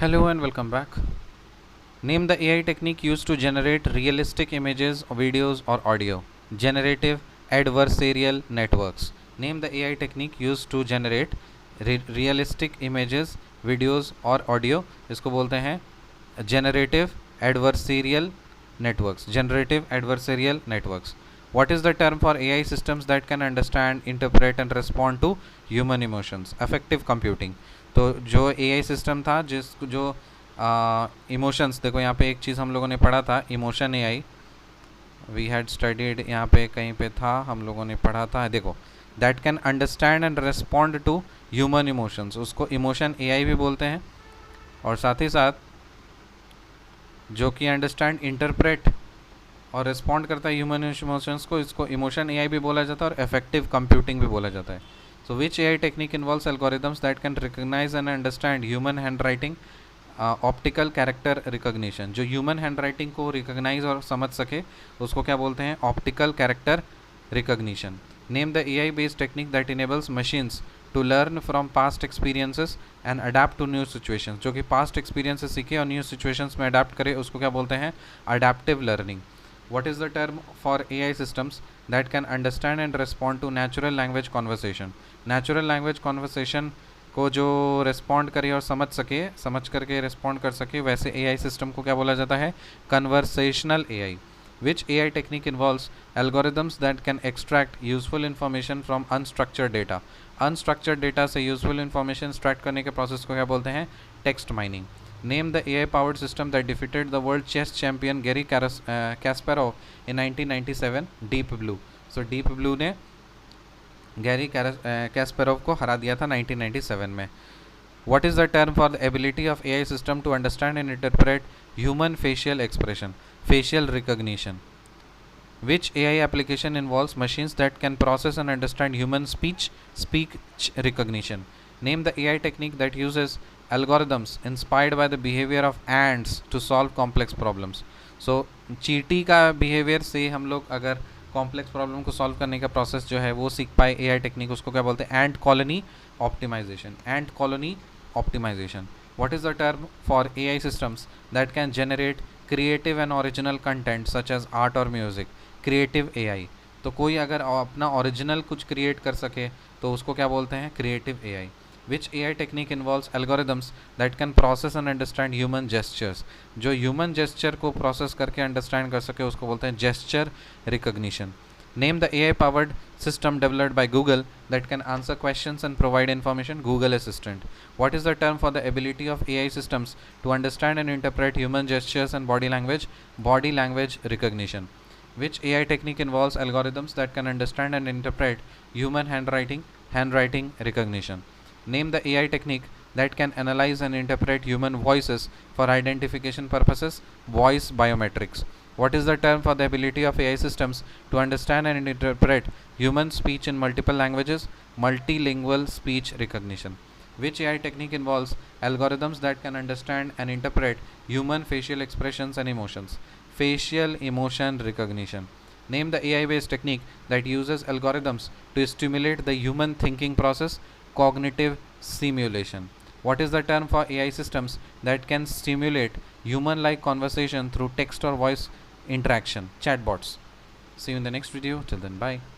Hello and welcome back. Name the AI technique used to generate realistic images, videos, or audio. Generative adversarial networks. Name the AI technique used to generate realistic images, videos, or audio. इसको बोलते हैं generative adversarial networks. Generative adversarial networks. What is the term for AI systems that can understand, interpret, and respond to human emotions? Affective computing. तो जो AI system था जो emotions, देखो यहाँ पे एक चीज़ हम लोगों ने पढ़ा था, emotion AI we had studied, यहाँ पे कहीं पे था हम लोगों ने पढ़ा था, देखो that can understand and respond to human emotions, उसको इमोशन AI भी बोलते हैं। और साथ ही साथ जो कि अंडरस्टैंड, इंटरप्रेट और रिस्पॉन्ड करता है ह्यूमन इमोशंस को, इसको इमोशन AI भी बोला जाता है और इफेक्टिव कंप्यूटिंग भी बोला जाता है। So which AI technique involves algorithms that can recognise and understand human hand writing, optical character recognition, जो ह्यूमन हैंड राइटिंग को रिकॉग्नाइज और समझ सके उसको क्या बोलते हैं? Optical character recognition. Name the AI based technique that enables machines to learn from past experiences and adapt to new situations, जो कि पास्ट एक्सपीरियंसेस सीखे और न्यू सिचुएशंस में अडेप्ट करे, उसको क्या बोलते हैं? Adaptive learning. What is the term for AI systems that can understand and respond to natural language conversation? Natural language conversation को जो रिस्पॉन्ड करे और समझ सके, समझ करके रिस्पॉन्ड कर सके, वैसे AI सिस्टम को क्या बोला जाता है? Conversational AI। Which AI technique involves algorithms that can extract useful information from unstructured data? Unstructured data से useful information extract करने के प्रोसेस को क्या बोलते हैं? Text mining. Name the AI-powered system that defeated the world chess champion Garry Kasparov in 1997. Deep Blue. So Deep Blue ने Gary कैस्परोव को हरा दिया था 1997 में। What is the term for the ability of AI system to understand and interpret human facial expression? Facial recognition. Which AI application involves machines that can process and understand human speech recognition? Name the AI technique that uses algorithms inspired by the behavior of ants to solve complex problems. So चींटी का behavior से हम लोग अगर complex problem को solve करने का process जो है वो सीख पाए AI टेक्निक, उसको क्या बोलते हैं? Ant colony optimization. Ant colony optimization. What is the term for AI systems that can generate creative and original content such as art और म्यूजिक? Creative AI। तो कोई अगर अपना ओरिजिनल कुछ क्रिएट कर सके तो उसको क्या बोलते हैं? Creative AI। Which AI technique involves algorithms that can process and understand human gestures? जो human gesture को process करके understand कर सके उसको बोलते हैं gesture recognition. Name the AI powered system developed by Google that can answer questions and provide information. Google Assistant. What is the term for the ability of AI systems to understand and interpret human gestures and body language? Body language recognition. Which AI technique involves algorithms that can understand and interpret human handwriting recognition? Name the AI technique that can analyze and interpret human voices for identification purposes. Voice biometrics. What is the term for the ability of AI systems to understand and interpret human speech in multiple languages? Multilingual speech recognition. Which AI technique involves algorithms that can understand and interpret human facial expressions and emotions? Facial emotion recognition. Name the AI-based technique that uses algorithms to stimulate the human thinking process. Cognitive simulation. What is the term for AI systems that can stimulate human-like conversation through text or voice interaction? Chatbots. See you in the next video. Till then, bye.